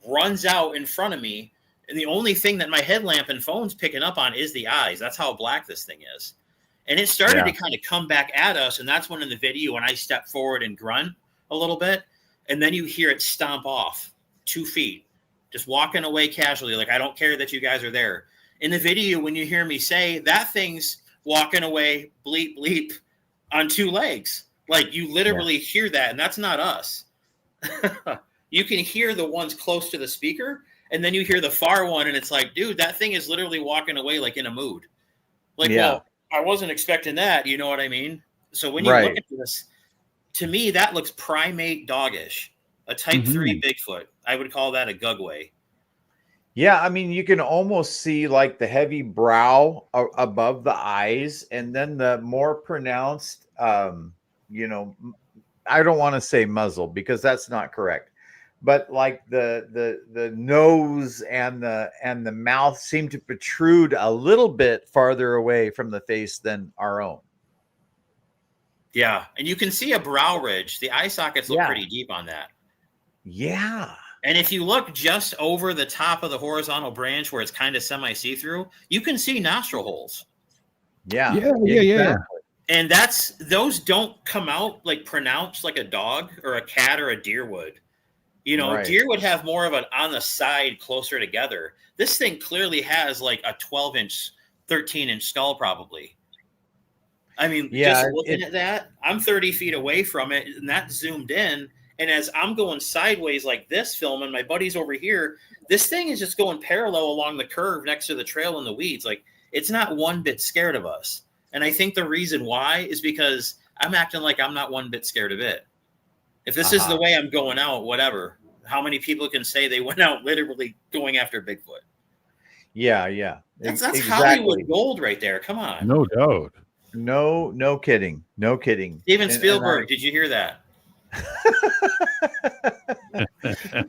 runs out in front of me. And the only thing that my headlamp and phone's picking up on is the eyes. That's how black this thing is. And it started to kind of come back at us. And that's when in the video, when I step forward and grunt a little bit, and then you hear it stomp off 2 feet, just walking away casually. Like, I don't care that you guys are there. In the video, when you hear me say that thing's walking away, bleep, bleep on 2 legs, like you literally hear that. And that's not us. You can hear the ones close to the speaker. And then you hear the far one, and it's like, dude, that thing is literally walking away like in a mood. Like, well, I wasn't expecting that. You know what I mean? So when you look at this, to me, that looks primate doggish. A type 3 Bigfoot. I would call that a gugway.
Yeah, I mean, you can almost see like the heavy brow above the eyes, and then the more pronounced, I don't want to say muzzle because that's not correct. But like the nose and the mouth seem to protrude a little bit farther away from the face than our own.
Yeah, and you can see a brow ridge. The eye sockets look pretty deep on that.
Yeah.
And if you look just over the top of the horizontal branch where it's kind of semi-see-through, you can see nostril holes.
Yeah.
And those don't come out like pronounced like a dog or a cat or a deer would. Deer would have more of an on the side closer together. This thing clearly has like a 12-inch, 13-inch skull probably. I mean, just looking at that, I'm 30 feet away from it, and that's zoomed in. And as I'm going sideways like this filming, my buddy's over here, this thing is just going parallel along the curve next to the trail in the weeds. Like, it's not one bit scared of us. And I think the reason why is because I'm acting like I'm not one bit scared of it. If this is the way I'm going out, whatever. How many people can say they went out literally going after Bigfoot?
Yeah.
That's Hollywood gold right there. Come on.
No doubt.
No kidding.
Steven Spielberg, did you hear that?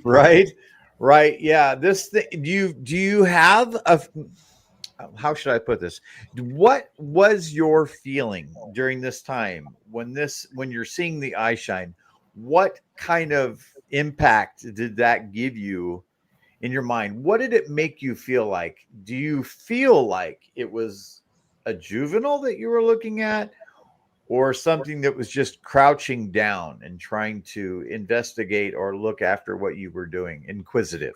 Right. Yeah. This thing, do you have how should I put this? What was your feeling during this time when you're seeing the eye shine? What kind of impact did that give you in your mind? What did it make you feel like? Do you feel like it was a juvenile that you were looking at, or something that was just crouching down and trying to investigate or look after what you were doing, inquisitive?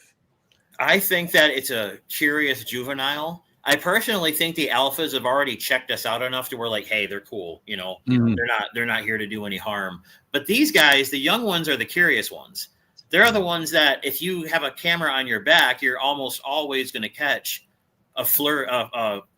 I think that it's a curious juvenile. I personally think the alphas have already checked us out enough to where like, hey, they're cool. You know, they're not here to do any harm. But these guys, the young ones, are the curious ones. They're the ones that if you have a camera on your back, you're almost always going to catch a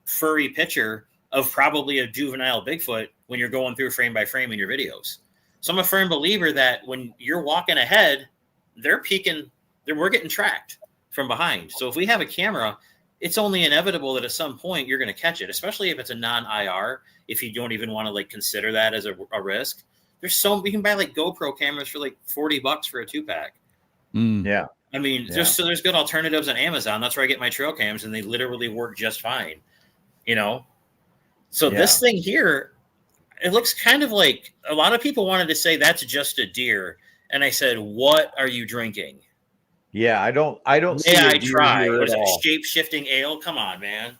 furry picture of probably a juvenile Bigfoot when you're going through frame by frame in your videos. So I'm a firm believer that when you're walking ahead, they're peeking, we're getting tracked from behind. So if we have a camera, it's only inevitable that at some point you're going to catch it, especially if it's a non-IR, if you don't even want to like consider that as a risk. We can buy like GoPro cameras for like $40 for a 2-pack.
Yeah.
I mean, there's good alternatives on Amazon. That's where I get my trail cams, and they literally work just fine, you know? So this thing here, it looks kind of like a lot of people wanted to say that's just a deer. And I said, what are you drinking?
Yeah, I don't see
Yeah,
a
I
deer
try.
here
What is
at
it?
all.
Shape-shifting ale? Come on, man.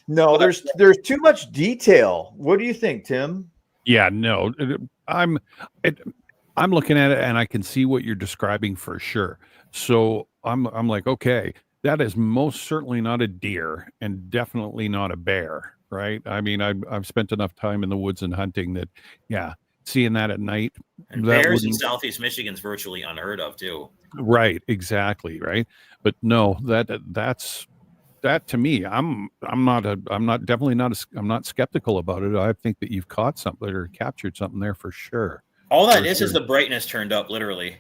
No, there's too much detail. What do you think, Tim?
Yeah, no, I'm looking at it and I can see what you're describing for sure. So I'm like, okay, that is most certainly not a deer and definitely not a bear, right? I mean, I've spent enough time in the woods and hunting that, yeah, seeing that at night.
And bears in Southeast Michigan is virtually unheard of too.
Right, exactly, right. But no, that's that to me. I'm not skeptical about it. I think that you've caught something or captured something there for sure.
All that is the brightness turned up, literally.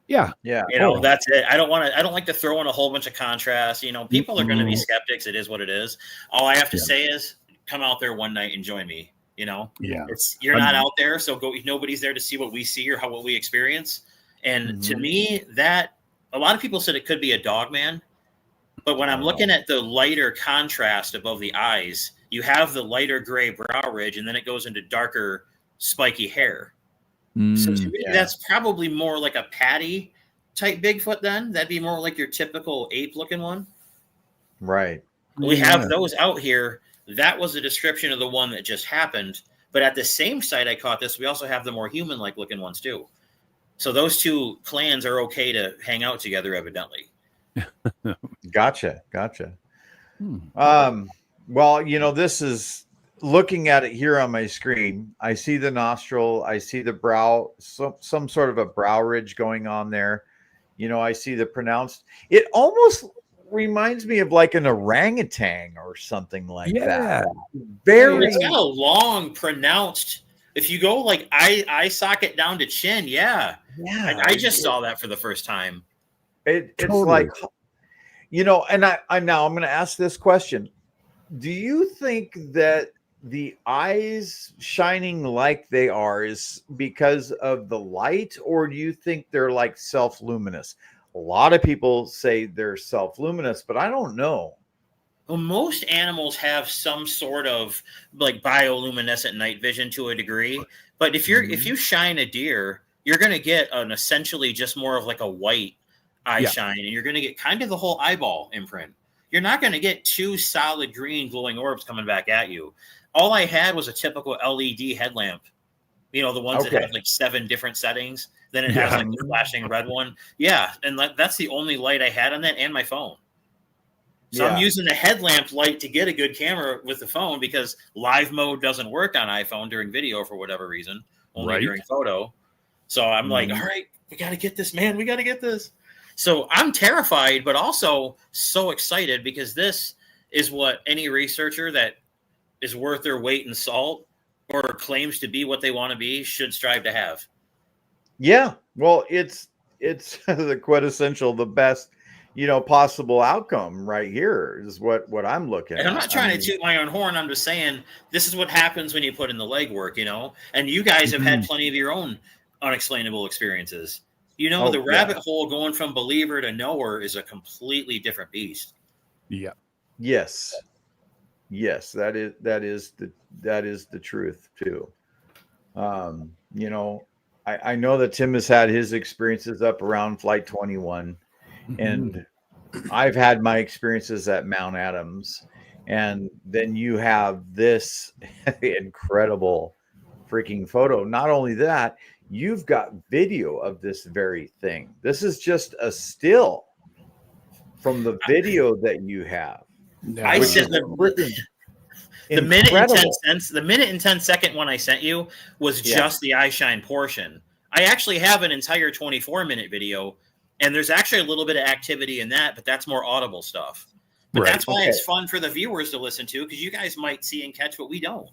Yeah.
Yeah.
You know, that's it. I don't like to throw in a whole bunch of contrast. You know, people are going to be skeptics. It is what it is. All I have to say is come out there one night and join me. You know, you're not out there. So nobody's there to see what we see or what we experience. And to me, that a lot of people said it could be a dog man. But when I'm looking at the lighter contrast above the eyes, you have the lighter gray brow ridge, and then it goes into darker spiky hair. So to me, that's probably more like a patty type Bigfoot then. That'd be more like your typical ape looking one.
Right.
We have those out here. That was a description of the one that just happened. But at the same site I caught this, we also have the more human-like looking ones too. So those two clans are okay to hang out together, evidently.
Gotcha. Well, you know, this is looking at it here on my screen. I see the nostril. I see the brow, some sort of a brow ridge going on there. You know, I see the pronounced. It almost reminds me of like an orangutan or something like that. Very.
It's got a long, pronounced. If you go like eye socket down to chin, I just saw that for the first time.
It's like, you know, and I'm going to ask this question. Do you think that the eyes shining like they are is because of the light, or do you think they're like self-luminous? A lot of people say they're self-luminous, but I don't know.
Well, most animals have some sort of like bioluminescent night vision to a degree. But if you shine a deer, you're going to get an essentially just more of like a white eye shine, and you're going to get kind of the whole eyeball imprint. You're not going to get two solid green glowing orbs coming back at you. All I had was a typical LED headlamp. You know, the ones that have like 7 different settings. Then it has like the flashing red one. Yeah, and that's the only light I had on that, and my phone. So I'm using the headlamp light to get a good camera with the phone because live mode doesn't work on iPhone during video for whatever reason, only during photo. So I'm like, all right, we got to get this, man. We got to get this. So I'm terrified, but also so excited because this is what any researcher that is worth their weight in salt or claims to be what they want to be should strive to have.
Yeah. Well, it's the quintessential, the best, you know, possible outcome right here is what I'm looking at.
And I'm not trying to toot my own horn. I'm just saying this is what happens when you put in the legwork, you know, and you guys have had plenty of your own unexplainable experiences. You know, the rabbit hole going from believer to knower is a completely different beast.
Yeah.
Yes. That is the truth too. You know, I know that Tim has had his experiences up around Flight 21, and I've had my experiences at Mount Adams, and then you have this incredible freaking photo. Not only that, you've got video of this very thing. This is just a still from the video that you have.
I
which
said
is
the minute and
incredible.
10-second one I sent you was just the eye shine portion. I actually have an entire 24-minute video, and there's actually a little bit of activity in that, but that's more audible stuff. But that's why it's fun for the viewers to listen to, because you guys might see and catch what we don't.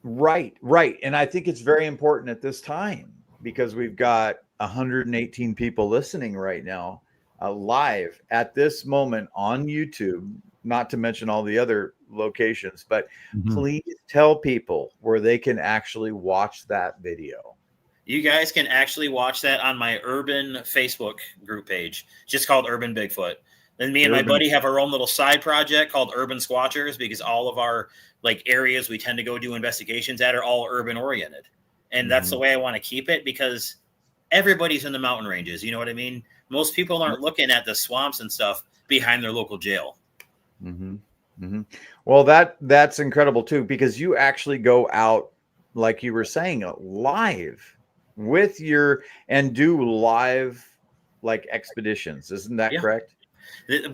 Right. And I think it's very important at this time because we've got 118 people listening right now live at this moment on YouTube, not to mention all the other locations, but please tell people where they can actually watch that video.
You guys can actually watch that on my Urban Facebook group page, just called Urban Bigfoot. Then me and my buddy have our own little side project called Urban Squatchers, because all of our like areas we tend to go do investigations at are all urban oriented. And that's the way I want to keep it, because everybody's in the mountain ranges. You know what I mean? Most people aren't looking at the swamps and stuff behind their local jail.
Well, that's incredible too, because you actually go out, like you were saying, live with and do live like expeditions. Isn't that correct?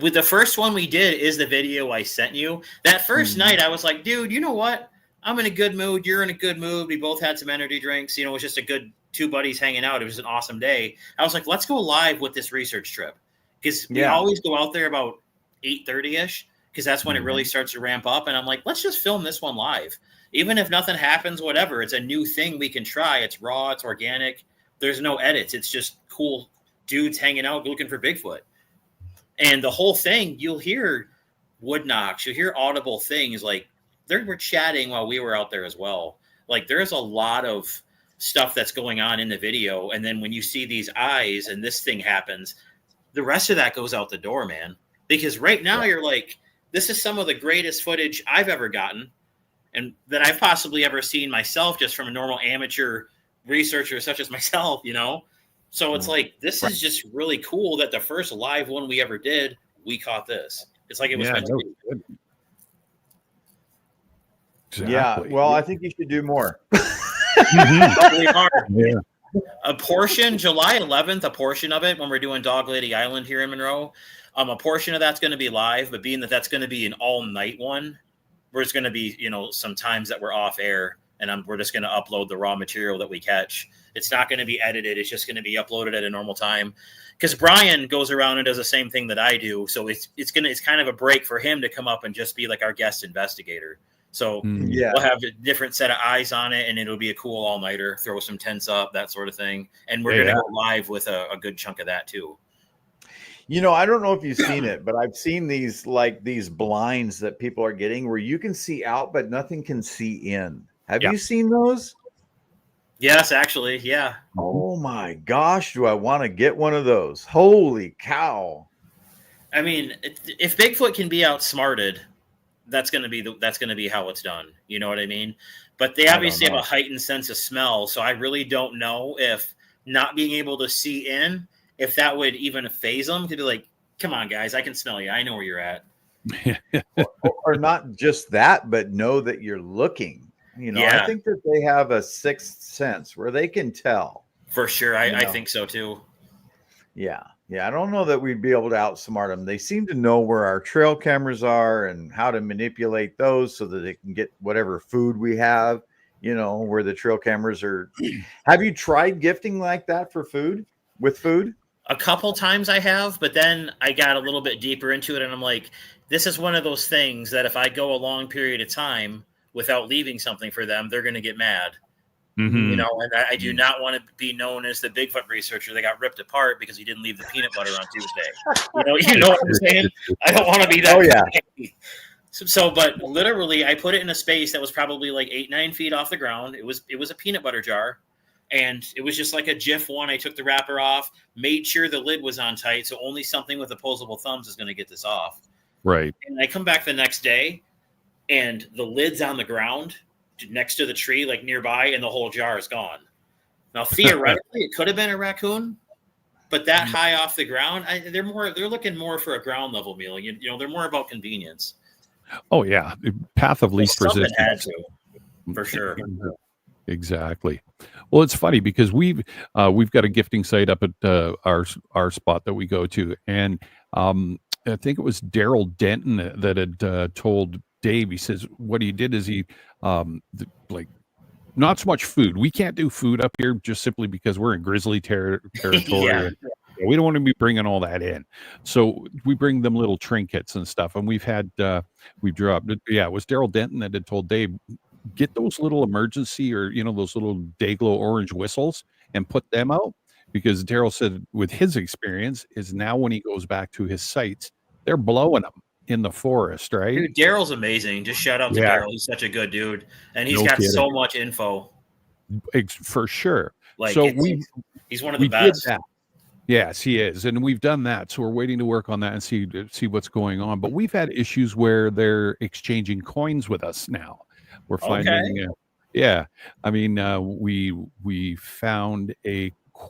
With the first one we did is the video I sent you. That first night I was like, dude, you know what? I'm in a good mood. You're in a good mood. We both had some energy drinks. You know, it was just a good two buddies hanging out. It was an awesome day. I was like, let's go live with this research trip, because we always go out there about 8:30-ish, because that's when it really starts to ramp up. And I'm like, let's just film this one live. Even if nothing happens, whatever. It's a new thing we can try. It's raw. It's organic. There's no edits. It's just cool dudes hanging out looking for Bigfoot. And the whole thing, you'll hear wood knocks. You'll hear audible things. Like, they were chatting while we were out there as well. Like, there's a lot of stuff that's going on in the video. And then when you see these eyes and this thing happens, the rest of that goes out the door, man. Because right now you're like, this is some of the greatest footage I've ever gotten, and that I've possibly ever seen myself, just from a normal amateur researcher such as myself, you know? So it's like, this is just really cool that the first live one we ever did, we caught this. It's like it was meant to be.
Exactly.
Yeah. Well, I think you should do more.
We are. A portion, July 11th, a portion of it, when we're doing Dog Lady Island here in Monroe, a portion of that's going to be live, but being that that's going to be an all-night one, where it's going to be, you know, some times that we're off air, and we're just going to upload the raw material that we catch. It's not going to be edited. It's just going to be uploaded at a normal time, because Brian goes around and does the same thing that I do. So it's kind of a break for him to come up and just be like our guest investigator. So we'll have a different set of eyes on it, and it'll be a cool all-nighter, throw some tents up, that sort of thing. And we're going to go live with a good chunk of that too.
You know, I don't know if you've seen it, but I've seen these blinds that people are getting where you can see out, but nothing can see in. Have you seen those?
Yes, actually. Yeah.
Oh my gosh. Do I want to get one of those? Holy cow.
I mean, if Bigfoot can be outsmarted, that's going to be how it's done. You know what I mean? But they obviously have a heightened sense of smell. So I really don't know if not being able to see in, if that would even phase them to be like, come on, guys, I can smell you. I know where you're at.
or not just that, but know that you're looking. You know, I think that they have a sixth sense where they can tell.
For sure. I think so too.
Yeah. I don't know that we'd be able to outsmart them. They seem to know where our trail cameras are and how to manipulate those so that they can get whatever food we have, you know, where the trail cameras are. Have you tried gifting like that for food, with food?
A couple times I have, but then I got a little bit deeper into it, and I'm like, this is one of those things that if I go a long period of time without leaving something for them, they're going to get mad. You know, and I do not want to be known as the Bigfoot researcher that got ripped apart because he didn't leave the peanut butter on Tuesday. You know what I'm saying? I don't want to be that.
Oh, yeah.
So, but literally, I put it in a space that was probably like 8-9 feet off the ground. It was a peanut butter jar, and it was just like a Jif one. I took the wrapper off, made sure the lid was on tight, so only something with opposable thumbs is going to get this off.
Right.
And I come back the next day, and the lid's on the ground next to the tree, like nearby, and the whole jar is gone. Now, theoretically, it could have been a raccoon, but that high off the ground, they're looking more for a ground level meal. You know, they're more about convenience.
Oh yeah, path of least resistance.
Had to, for sure.
Exactly. Well, it's funny because we've got a gifting site up at our spot that we go to, and I think it was Daryl Denton that had told Dave. He says what he did is he like not so much food. We can't do food up here just simply because we're in grizzly territory.
Yeah.
And we don't want to be bringing all that in. So we bring them little trinkets and stuff. And we've had we dropped. Yeah, it was Daryl Denton that had told Dave, get those little emergency or those little Dayglow orange whistles and put them out, because Daryl said with his experience is now when he goes back to his sites, they're blowing them in the forest, right?
Dude, Daryl's amazing. Just shout out to Daryl. He's such a good dude, and he's got so much info.
For sure.
Like,
so
he's one of the best.
Yes, he is, and we've done that. So we're waiting to work on that and see what's going on. But we've had issues where they're exchanging coins with us now. We're finding, I mean, we found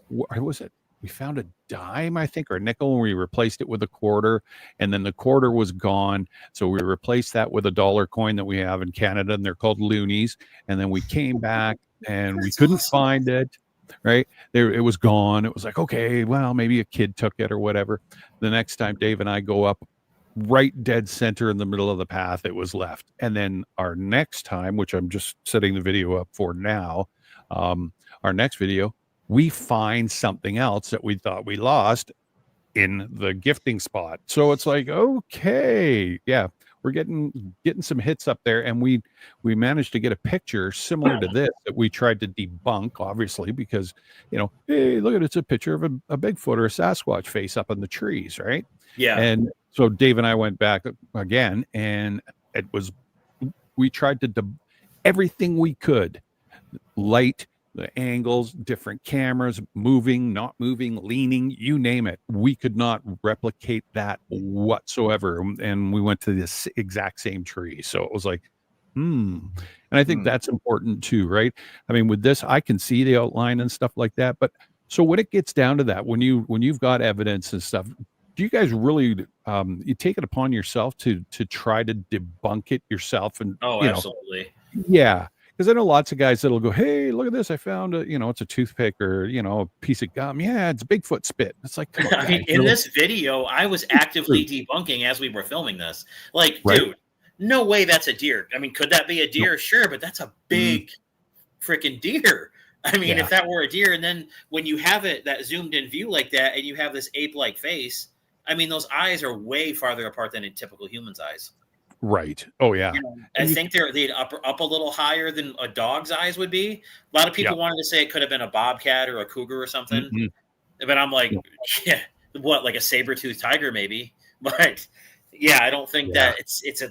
what was it? We found a dime, I think, or a nickel, and we replaced it with a quarter, and then the quarter was gone. So we replaced that with a dollar coin that we have in Canada, and they're called loonies. And then we came back and we couldn't find it. Right there, it was gone. It was like, okay, well, maybe a kid took it or whatever. The next time Dave and I go up, right dead center in the middle of the path, it was left. And then our next time, which I'm just setting the video up for now, our next video, we find something else that we thought we lost in the gifting spot. So it's like, okay, yeah, we're getting some hits up there, and we managed to get a picture similar to this that we tried to debunk, obviously, because hey, look at it's a picture of a Bigfoot or a Sasquatch face up in the trees, right?
Yeah.
And so Dave and I went back again, and we tried to everything we could, light, the angles, different cameras, moving, not moving, leaning, you name it. We could not replicate that whatsoever. And we went to this exact same tree. So it was like, And I think that's important too, right? I mean, with this, I can see the outline and stuff like that. But so when it gets down to that, when you've got evidence and stuff, do you guys really you take it upon yourself to try to debunk it yourself? And
absolutely.
Yeah. Because I know lots of guys that'll go, hey, look at this. I found it's a toothpick or, a piece of gum. Yeah, it's Bigfoot spit. It's like, come on,
I mean, in this video, I was actively debunking as we were filming this. Like, dude, no way that's a deer. I mean, could that be a deer? Nope. Sure, but that's a big freaking deer. I mean, if that were a deer, and then when you have it, that zoomed in view like that, and you have this ape-like face, I mean, those eyes are way farther apart than a typical human's eyes.
Right. Oh, yeah.
I think they'd up a little higher than a dog's eyes would be. A lot of people wanted to say it could have been a bobcat or a cougar or something. But I'm like, what, like a saber-toothed tiger maybe? But yeah, I don't think that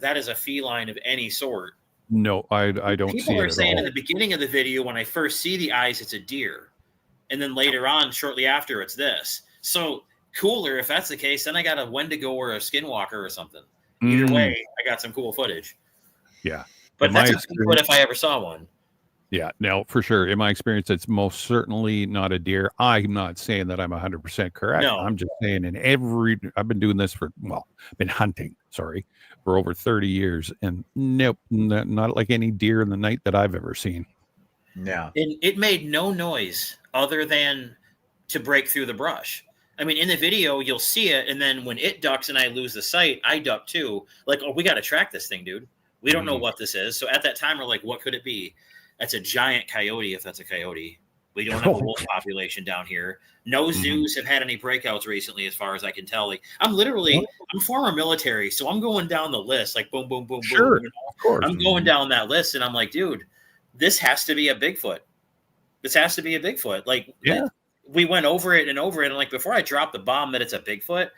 that is a feline of any sort.
No, I don't see it.
People are saying in the beginning of the video, when I first see the eyes, it's a deer. And then later on, shortly after, it's this. So cooler, if that's the case, then I got a Wendigo or a skinwalker or something. Either way, I got some cool footage.
Yeah.
But that's a Bigfoot if I ever saw one.
Yeah, no, for sure. In my experience, it's most certainly not a deer. I'm not saying that I'm 100% correct. No. I'm just saying I've been doing this been hunting, for over 30 years. And nope, not like any deer in the night that I've ever seen.
Yeah.
And it made no noise other than to break through the brush. I mean, in the video, you'll see it, and then when it ducks and I lose the sight, I duck too. Like, we got to track this thing, dude. We don't know what this is. So at that time, we're like, what could it be? That's a giant coyote, if that's a coyote. We don't have a wolf population down here. No zoos have had any breakouts recently, as far as I can tell. Like, I'm former military, so I'm going down the list, like boom, boom, boom,
boom.
Of course. I'm going down that list, and I'm like, dude, this has to be a Bigfoot. This has to be a Bigfoot. Like, we went over it, and like, before I drop the bomb that it's a Bigfoot,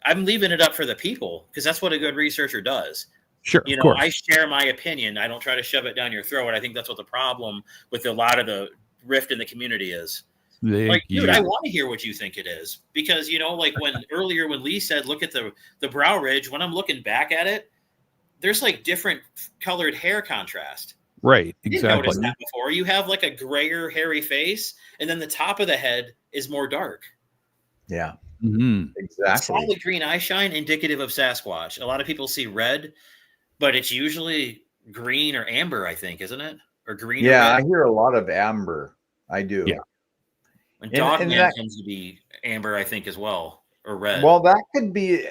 I'm leaving it up for the people, because that's what a good researcher does.
Sure.
I share my opinion. I don't try to shove it down your throat. I think that's what the problem with a lot of the rift in the community is. Dude, I want to hear what you think it is, because, like when Lee said, look at the brow ridge, when I'm looking back at it, there's like different colored hair contrast.
Right, exactly.
You didn't notice that before. You have like a grayer, hairy face, and then the top of the head is more dark.
Yeah,
exactly. Solid green eye shine, indicative of Sasquatch. A lot of people see red, but it's usually green or amber, I think, isn't it? or green.
Yeah,
or
I
red.
hear a lot of amber. I do.
Yeah.
And
And
Dogman
that,
tends to be amber, I think, as well, or red.
well, that could be,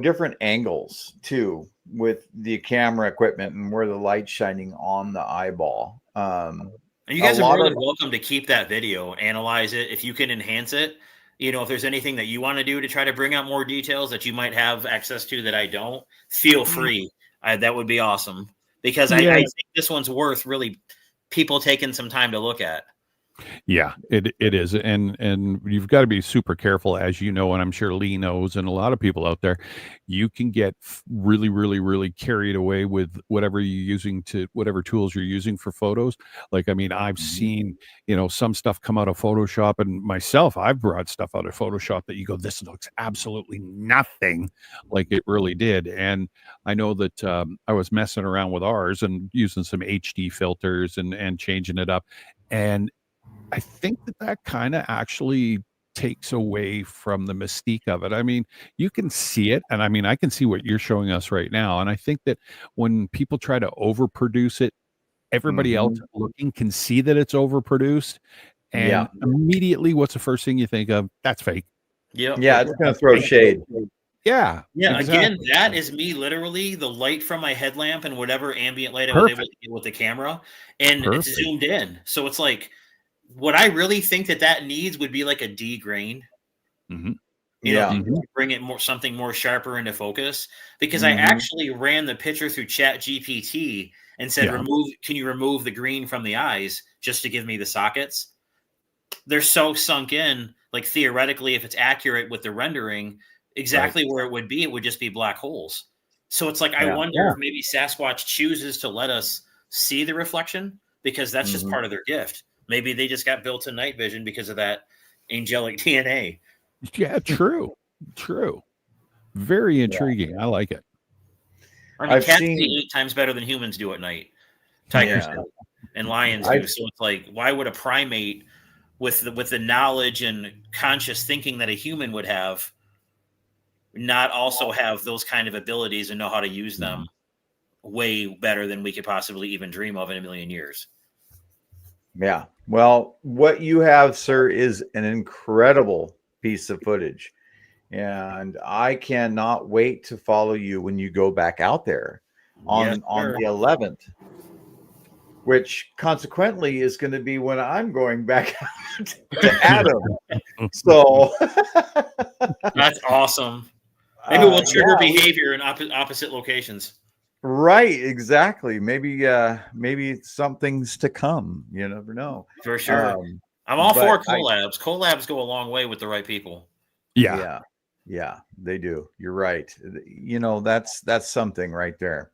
different angles too with the camera equipment and where the light's shining on the eyeball.
And you
A
guys are
lot
more
of
than welcome to keep that video, analyze it. If you can enhance it, if there's anything that you want to do to try to bring out more details that you might have access to that I don't, feel free. That would be awesome, because I think this one's worth really people taking some time to look at.
Yeah, it is, and you've got to be super careful, as you know, and I'm sure Lee knows, and a lot of people out there. You can get really, really, really carried away with whatever tools you're using for photos. Like, I mean, I've seen some stuff come out of Photoshop, and myself, I've brought stuff out of Photoshop that you go, this looks absolutely nothing like it really did. And I know that I was messing around with ours and using some HD filters and changing it up, and I think that kind of actually takes away from the mystique of it. I mean, you can see it, and I mean, I can see what you're showing us right now. And I think that when people try to overproduce it, everybody else looking can see that it's overproduced. And immediately, what's the first thing you think of? That's fake.
Yep.
Yeah, it's going to throw shade.
Yeah.
Yeah.
Exactly.
Again, that is me literally the light from my headlamp and whatever ambient light I was able to get with the camera, and it's zoomed in. So it's like, what I really think that needs would be like a D grain, to bring it something more sharper into focus. Because I actually ran the picture through Chat GPT and said, can you remove the green from the eyes just to give me the sockets? They're so sunk in, like theoretically, if it's accurate with the rendering, exactly where it would just be black holes. So it's like, I wonder if maybe Sasquatch chooses to let us see the reflection, because that's just part of their gift. Maybe they just got built in night vision because of that angelic DNA.
Yeah, true. Very intriguing. I like it.
I mean, cats see 8 times better than humans do at night. Tigers do, and lions do. So it's like, why would a primate with the knowledge and conscious thinking that a human would have not also have those kind of abilities and know how to use them way better than we could possibly even dream of in a million years?
Yeah. Well, what you have, sir, is an incredible piece of footage. And I cannot wait to follow you when you go back out there on the 11th, which consequently is going to be when I'm going back out to Adam. So
that's awesome. Maybe we'll trigger behavior in opposite locations.
Right, exactly. Maybe something's to come. You never know.
For sure. I'm all for collabs. Collabs go a long way with the right people.
Yeah, they do. You're right. That's something right there.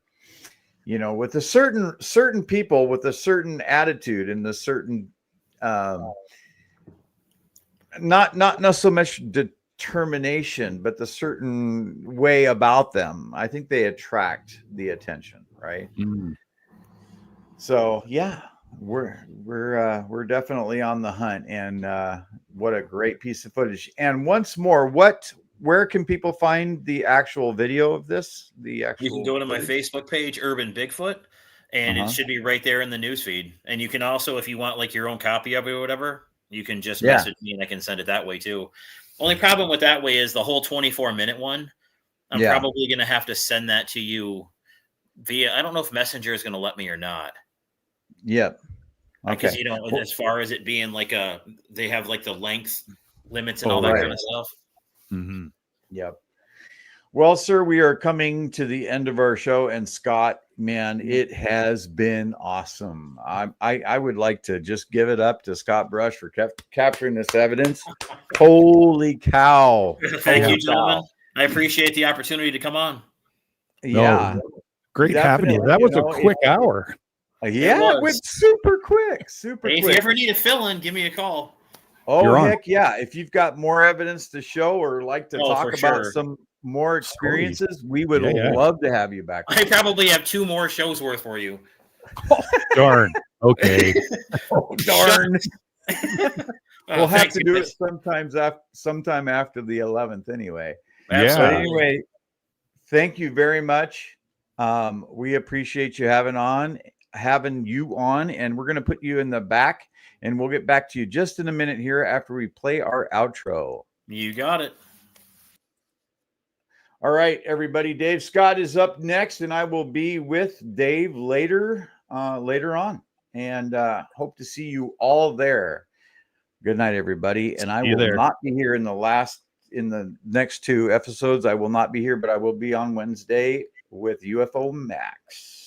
With a certain people with a certain attitude and a certain not so much determination, but the certain way about them, I think they attract the attention, right? So we're definitely on the hunt, and what a great piece of footage. And once more, where can people find the actual video of this? You
can go to my Facebook page, Urban Bigfoot, and it should be right there in the newsfeed. And you can also, if you want like your own copy of it or whatever, you can just message me and I can send it that way too. Only problem with that way is the whole 24-minute one. I'm probably going to have to send that to you via, I don't know if Messenger is going to let me or not.
Yep.
Because, as far as it being like they have like the length limits and all that kind of stuff.
Yep. Well, sir, we are coming to the end of our show, and Scott, man, it has been awesome. I would like to just give it up to Scott Brush for capturing this evidence. Holy cow.
Thank you, gentlemen. I appreciate the opportunity to come on.
Yeah.
No, great having you. That was a quick hour.
Yeah, it went super quick.
If you ever need a fill-in, give me a call.
Oh, heck yeah. If you've got more evidence to show or like to talk about some more experiences, we would love to have you back.
I probably have 2 more shows worth for you.
Darn. Okay.
Darn. We'll have to do it sometime after the 11th anyway.
Absolutely.
But anyway, thank you very much. We appreciate you having on. having you on, and we're going to put you in the back, and we'll get back to you just in a minute here after we play our outro.
You got it.
All right, everybody. Dave Scott is up next, and I will be with Dave later on, and hope to see you all there. Good night, everybody. And I will not be here in the next 2 episodes. I will not be here, but I will be on Wednesday with UFO Max.